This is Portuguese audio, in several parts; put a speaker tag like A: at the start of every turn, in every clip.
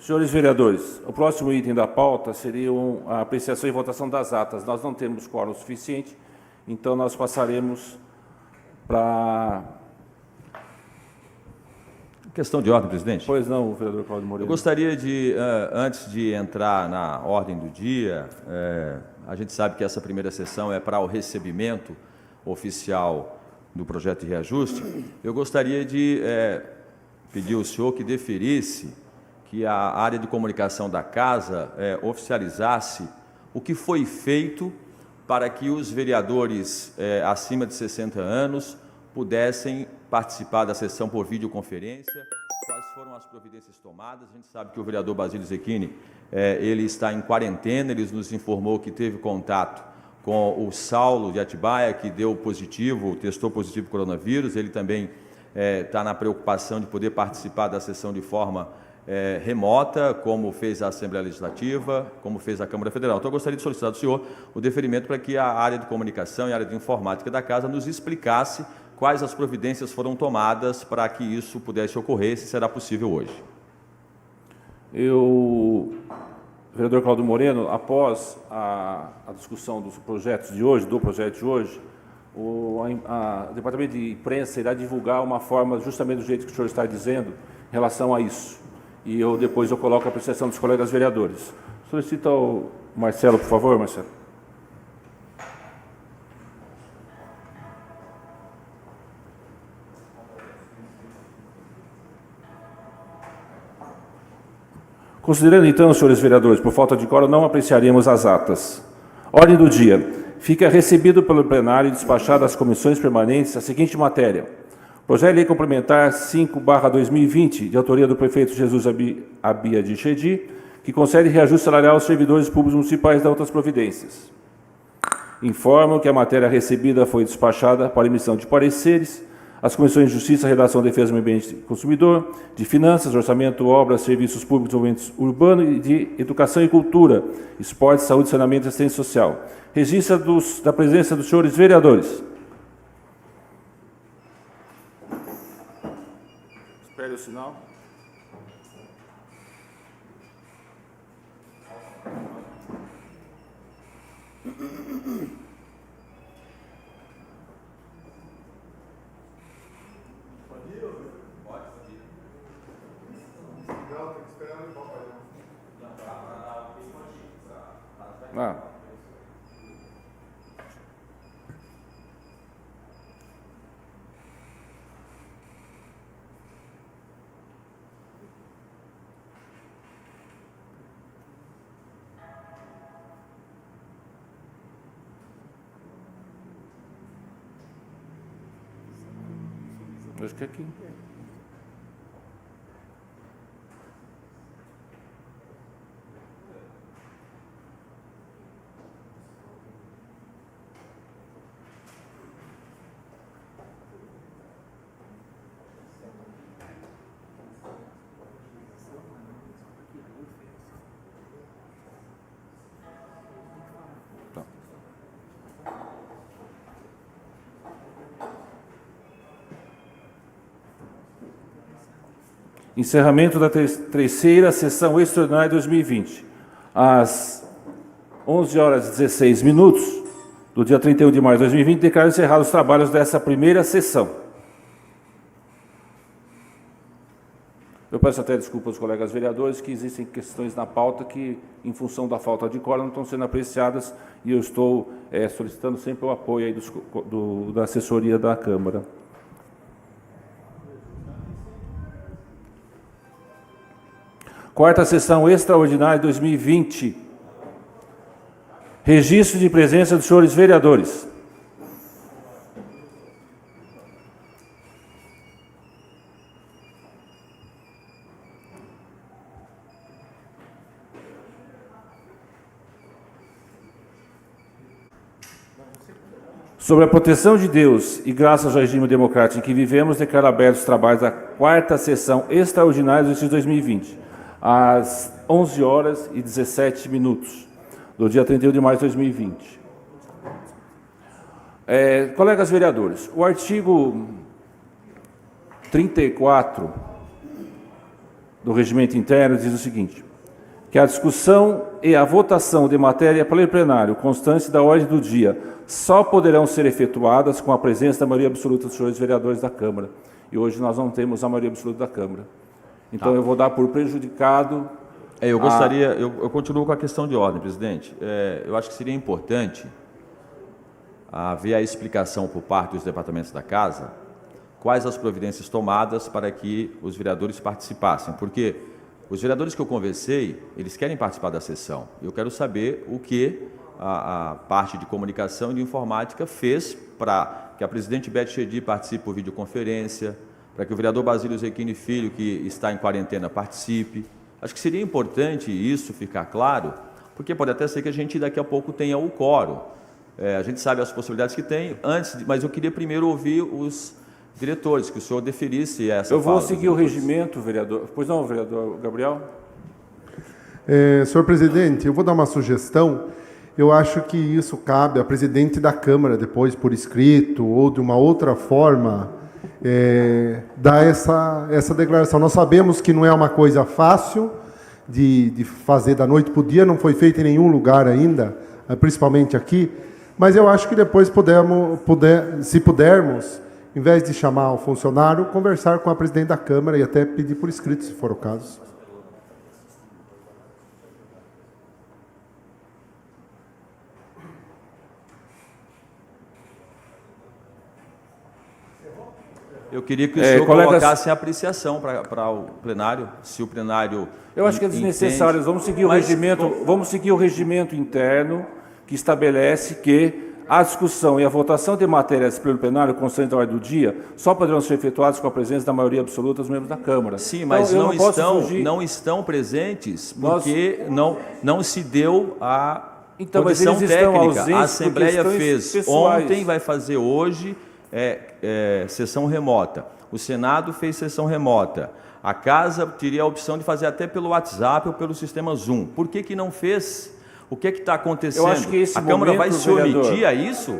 A: Senhores vereadores, o próximo item da pauta seria a apreciação e votação das atas. Nós não temos quórum suficiente, então nós passaremos para...
B: Questão de ordem, presidente.
A: Pois não, vereador Cláudio Moreira.
B: Eu gostaria de, antes de entrar na ordem do dia, a gente sabe que essa primeira sessão é para o recebimento oficial do projeto de reajuste. Eu gostaria de pedir ao senhor que deferisse que a área de comunicação da Casa oficializasse o que foi feito para que os vereadores acima de 60 anos pudessem participar da sessão por videoconferência, quais foram as providências tomadas. A gente sabe que o vereador Basílio Zecchini, ele está em quarentena, ele nos informou que teve contato com o Saulo de Atibaia, que deu positivo, testou positivo coronavírus, ele também está na preocupação de poder participar da sessão de forma remota, como fez a Assembleia Legislativa, como fez a Câmara Federal. Então, eu gostaria de solicitar do senhor o deferimento para que a área de comunicação e a área de informática da Casa nos explicasse quais as providências foram tomadas para que isso pudesse ocorrer, se será possível hoje.
A: Vereador Cláudio Moreno, após a discussão dos projetos de hoje, o Departamento de Imprensa irá divulgar uma forma, justamente do jeito que o senhor está dizendo, em relação a isso. E depois eu coloco a apreciação dos colegas vereadores. Solicita o Marcelo, por favor, Marcelo. Considerando, então, senhores vereadores, por falta de quórum, não apreciaremos as atas. Ordem do dia. Fica recebido pelo plenário e despachado às comissões permanentes a seguinte matéria. Projeto de Lei Complementar 5/2020, de autoria do prefeito Jesus Abia de Chedi, que concede reajuste salarial aos servidores públicos municipais da outras providências. Informam que a matéria recebida foi despachada para emissão de pareceres às comissões de Justiça, Redação, Defesa do Meio Ambiente e Consumidor, de Finanças, Orçamento, Obras, Serviços Públicos, Desenvolvimento Urbano e de Educação e Cultura, Esporte, Saúde, Saneamento e Assistência Social. Registra da presença dos senhores vereadores. Espere o sinal. Acho que é aqui. Encerramento da terceira sessão extraordinária de 2020. Às 11h16 do dia 31 de março de 2020, declaro encerrados os trabalhos dessa primeira sessão. Eu peço até desculpa aos colegas vereadores que existem questões na pauta que, em função da falta de quórum, não estão sendo apreciadas e eu estou solicitando sempre o apoio aí da assessoria da Câmara. Quarta sessão extraordinária de 2020. Registro de presença dos senhores vereadores. Sobre a proteção de Deus e graças ao regime democrático em que vivemos, declaro abertos os trabalhos da quarta sessão extraordinária do exercício 2020. Às 11h17 do dia 31 de março de 2020. Colegas vereadores, o artigo 34 do regimento interno diz o seguinte: que a discussão e a votação de matéria pelo plenário constante da ordem do dia só poderão ser efetuadas com a presença da maioria absoluta dos senhores vereadores da Câmara. E hoje nós não temos a maioria absoluta da Câmara. Então eu vou dar por prejudicado...
B: Eu gostaria, eu continuo com a questão de ordem, presidente. Eu acho que seria importante haver a explicação por parte dos departamentos da Casa quais as providências tomadas para que os vereadores participassem, porque os vereadores que eu conversei, eles querem participar da sessão. Eu quero saber o que a parte de comunicação e de informática fez para que a presidente Beth Chedi participe por videoconferência, para que o vereador Basílio Zequini Filho, que está em quarentena, participe. Acho que seria importante isso ficar claro, porque pode até ser que a gente daqui a pouco tenha o quórum. A gente sabe as possibilidades que tem, mas eu queria primeiro ouvir os diretores, que o senhor deferisse essa
A: Eu vou seguir o regimento, vereador. Pois não, vereador Gabriel?
C: Senhor presidente, eu vou dar uma sugestão. Eu acho que isso cabe à presidente da Câmara, depois por escrito ou de uma outra forma, dar essa declaração. Nós sabemos que não é uma coisa fácil de fazer da noite para o dia, não foi feito em nenhum lugar ainda, principalmente aqui, mas eu acho que depois se pudermos, em vez de chamar o funcionário, conversar com a presidente da Câmara e até pedir por escrito, se for o caso.
B: Eu queria que o senhor colocasse a apreciação para o plenário, se o plenário...
A: Eu acho que é desnecessário. Vamos seguir o regimento, vamos seguir o regimento interno que estabelece que a discussão e a votação de matérias pelo plenário constante da ordem do dia só poderão ser efetuadas com a presença da maioria absoluta dos membros da Câmara.
B: Sim, mas então, não estão presentes porque não se deu a condição técnica. A Assembleia fez pessoais. Ontem, vai fazer hoje sessão remota. O Senado fez sessão remota. A Casa teria a opção de fazer até pelo WhatsApp ou pelo sistema Zoom. Por que não fez? O que está acontecendo?
A: Eu acho que esse
B: a Câmara vai se omitir a isso?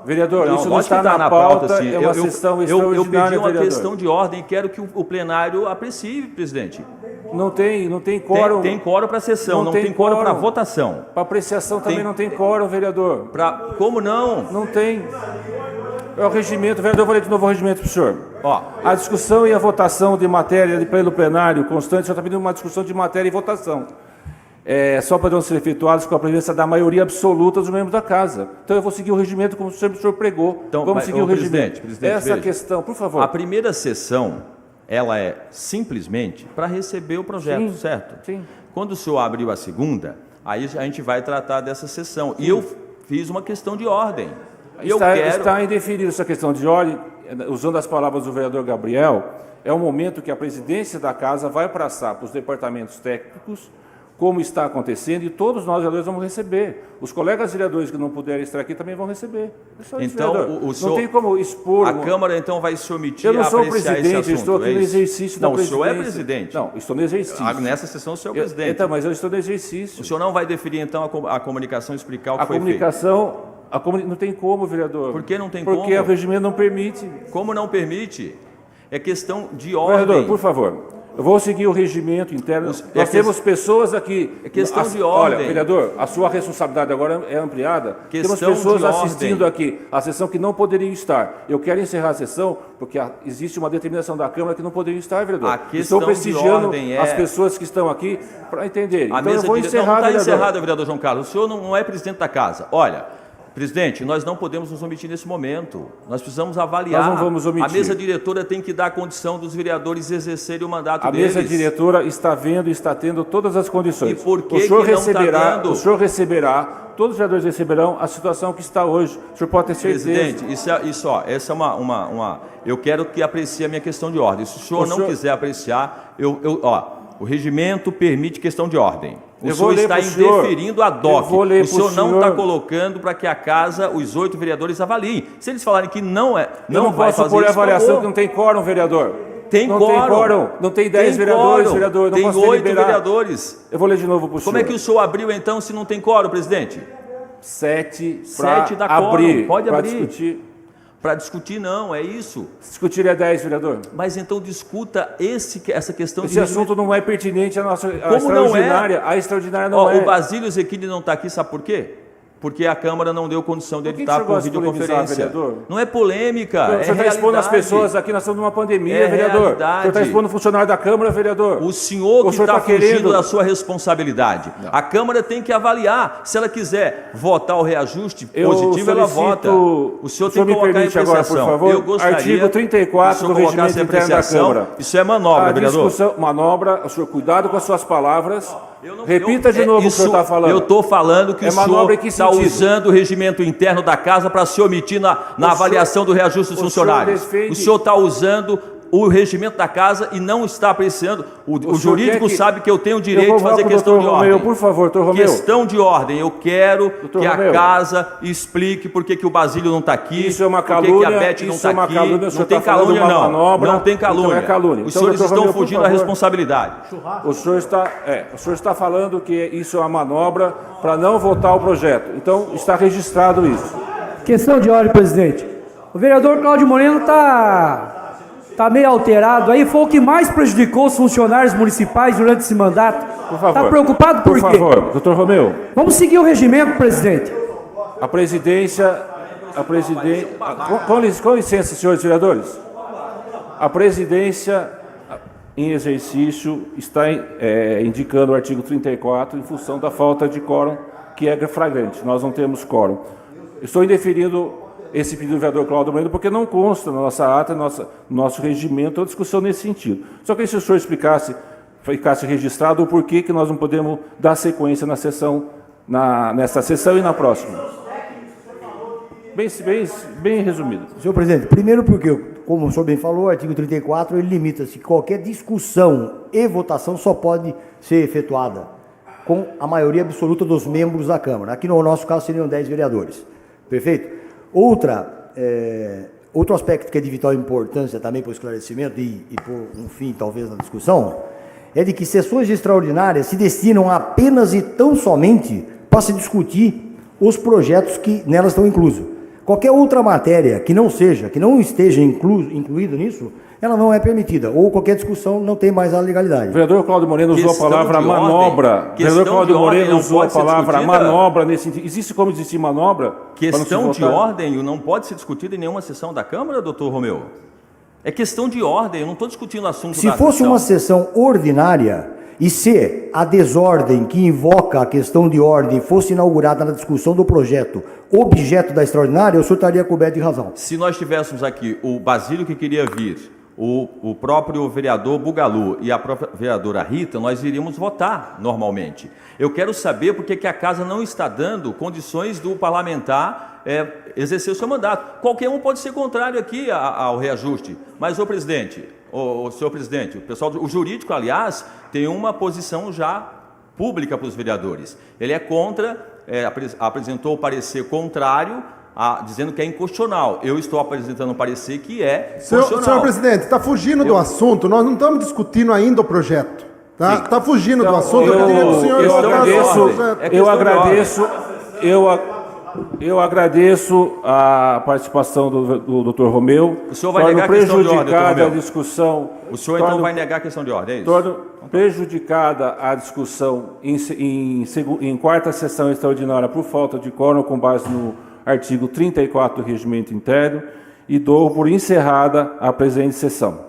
A: Vereador, isso não está na pauta, assim. É uma sessão extraordinária,
B: eu pedi uma
A: vereador.
B: questão de ordem e quero que o plenário aprecie, presidente.
A: Não tem quórum.
B: Tem quórum para a sessão, não tem quórum para a votação.
A: Para apreciação também não tem quórum, vereador.
B: Como não?
A: Não tem. É o regimento, vereador, eu vou ler de novo o regimento para o senhor. A discussão e a votação de matéria pelo plenário constante, o senhor está pedindo uma discussão de matéria e votação. Só poderão ser efetuados com a presença da maioria absoluta dos membros da Casa. Então, eu vou seguir o regimento como sempre o senhor pregou.
B: Então,
A: vamos seguir o regimento.
B: Presidente,
A: essa
B: veja,
A: questão, por favor.
B: A primeira sessão, ela é simplesmente para receber o projeto, certo?
A: Sim.
B: Quando o senhor abriu a segunda, aí a gente vai tratar dessa sessão. E eu fiz uma questão de ordem.
A: Está indefinido essa questão de ordem, usando as palavras do vereador Gabriel, é um momento que a presidência da Casa vai passar para os departamentos técnicos como está acontecendo, e todos nós, vereadores, vamos receber. Os colegas vereadores que não puderem estar aqui também vão receber.
B: Então,
A: não tem como expor...
B: A Câmara, então, vai se omitir
A: a apreciar esse assunto. Eu não sou presidente, eu estou aqui no exercício da presidência.
B: Não, o senhor é presidente.
A: Não, estou no exercício.
B: Nessa sessão, o senhor é presidente.
A: Então, mas eu estou no exercício.
B: O senhor não vai deferir, então, a comunicação e explicar o que foi feito?
A: Não tem como, vereador.
B: Por que não tem como?
A: Porque o regimento não permite.
B: Como não permite? É questão de ordem.
A: Vereador, por favor. Eu vou seguir o regimento interno. Nós temos pessoas aqui...
B: É questão de ordem.
A: Olha, vereador, a sua responsabilidade agora é ampliada. Temos pessoas assistindo aqui a sessão que não poderiam estar. Eu quero encerrar a sessão porque existe uma determinação da Câmara que não poderiam estar, vereador. Estou prestigiando as pessoas que estão aqui para entenderem. Então eu vou encerrar, vereador.
B: Não está encerrado, vereador João Carlos. O senhor não é presidente da Casa. Olha... Presidente, nós não podemos nos omitir nesse momento. Nós precisamos avaliar.
A: Nós não vamos omitir.
B: A mesa diretora tem que dar a condição dos vereadores exercerem o mandato deles.
A: A mesa diretora está vendo e está tendo todas as condições.
B: E por que o senhor
A: receberá, todos os vereadores receberão a situação que está hoje. O senhor pode ter certeza.
B: Presidente, essa é uma... Eu quero que aprecie a minha questão de ordem. Se o senhor não quiser apreciar, o regimento permite questão de ordem. O senhor está interferindo a DOC. O senhor não está colocando para que a Casa, os 8 vereadores avaliem. Se eles falarem que não vai fazer isso... Eu
A: não posso pôr a avaliação que não tem quórum, vereador.
B: Tem quórum.
A: Não tem 10 vereadores, vereador.
B: Tem 8 vereadores.
A: Eu vou ler de novo para o senhor.
B: Como é que o senhor abriu, então, se não tem quórum, presidente?
A: 7 para abrir.
B: Pode abrir.
A: Discutir.
B: Para discutir, não, é isso.
A: Discutiria 10, vereador.
B: Mas então discuta essa questão
A: Esse assunto não é pertinente à nossa
B: extraordinária.
A: A extraordinária não é.
B: O Basílio Zecchini não está aqui, sabe por quê? Porque a Câmara não deu condição de editar por videoconferência.
A: Vereador?
B: Não é polêmica,
A: O senhor está expondo as pessoas aqui, nós estamos numa pandemia, vereador.
B: Realidade.
A: O senhor está expondo o funcionário da Câmara, vereador.
B: O senhor que está fugindo
A: querendo
B: da sua responsabilidade. Não. A Câmara tem que avaliar. Se ela quiser votar o reajuste positivo, ela vota. O senhor tem que colocar em apreciação.
A: Agora, por favor,
B: eu gostaria
A: artigo 34 do regimento interno da Câmara.
B: Isso é manobra, vereador.
A: Manobra, o senhor, cuidado com as suas palavras. Repita de novo o que o senhor está falando.
B: Eu estou falando que o senhor está usando o regimento interno da Casa para se omitir na avaliação do reajuste dos funcionários. O senhor está usando o regimento da Casa e não está apreciando. O jurídico sabe que eu tenho o direito de fazer questão de ordem.
A: Por favor, doutor Romeu.
B: Questão de ordem. Eu quero que a Casa explique por que o Basílio não está aqui,
A: isso é uma calúnia,
B: por que a Beth não está aqui. Não tem calúnia, não.
A: Manobra,
B: não tem calúnia.
A: Então é calúnia.
B: Os senhores estão fugindo da responsabilidade.
A: O senhor está falando que isso é uma manobra para não votar o projeto. Então está registrado isso.
D: Questão de ordem, presidente. O vereador Cláudio Moreno está meio alterado aí, foi o que mais prejudicou os funcionários municipais durante esse mandato.
A: Por favor.
D: Está preocupado por quê?
A: Por favor, doutor Romeu.
D: Vamos seguir o regimento, presidente.
A: A presidência... Com licença, senhores vereadores. A presidência, em exercício, está indicando o artigo 34 em função da falta de quórum, que é flagrante. Nós não temos quórum. Estou indeferindo esse pedido do vereador Cláudio Moreno, porque não consta na nossa ata, no nosso regimento, a discussão nesse sentido. Só que se o senhor ficasse registrado o porquê que nós não podemos dar sequência nessa sessão e na próxima. Bem resumido.
E: Senhor presidente, primeiro porque, como o senhor bem falou, o artigo 34, ele limita-se que qualquer discussão e votação só pode ser efetuada com a maioria absoluta dos membros da Câmara. Aqui no nosso caso seriam 10 vereadores. Perfeito? Outro aspecto que é de vital importância também para o esclarecimento e por um fim, talvez, na discussão, é de que sessões extraordinárias se destinam apenas e tão somente para se discutir os projetos que nelas estão inclusos. Qualquer outra matéria que não esteja incluído nisso, ela não é permitida, ou qualquer discussão não tem mais a legalidade.
A: O vereador Cláudio Moreno usou a palavra manobra. O vereador Cláudio Moreno usou a palavra manobra nesse sentido. Existe como existir manobra?
B: Questão de ordem não pode ser discutida em nenhuma sessão da Câmara, doutor Romeu? É questão de ordem, eu não estou discutindo o assunto da sessão.
E: Se fosse uma sessão ordinária, e se a desordem que invoca a questão de ordem fosse inaugurada na discussão do projeto objeto da extraordinária, eu senhor estaria coberto de razão.
B: Se nós tivéssemos aqui o Basílio que queria vir, o próprio vereador Bugalu e a própria vereadora Rita, nós iríamos votar normalmente. Eu quero saber por que a Casa não está dando condições do parlamentar exercer o seu mandato. Qualquer um pode ser contrário aqui ao reajuste, mas, senhor presidente, o jurídico, aliás, tem uma posição já pública para os vereadores. Ele é contra, apresentou o parecer contrário, dizendo que é inconstitucional. Eu estou apresentando um parecer que é constitucional.
C: Senhor presidente, está fugindo do assunto, nós não estamos discutindo ainda o projeto. Está fugindo do assunto, eu queria que o senhor
A: Eu agradeço a participação do doutor Romeu.
B: O senhor vai negar a questão de ordem, doutor Romeu?
A: Discussão.
B: O senhor então vai negar a questão de ordem, é isso?
A: Torno prejudicada a discussão em quarta sessão extraordinária por falta de quórum com base no artigo 34 do regimento interno e dou por encerrada a presente sessão.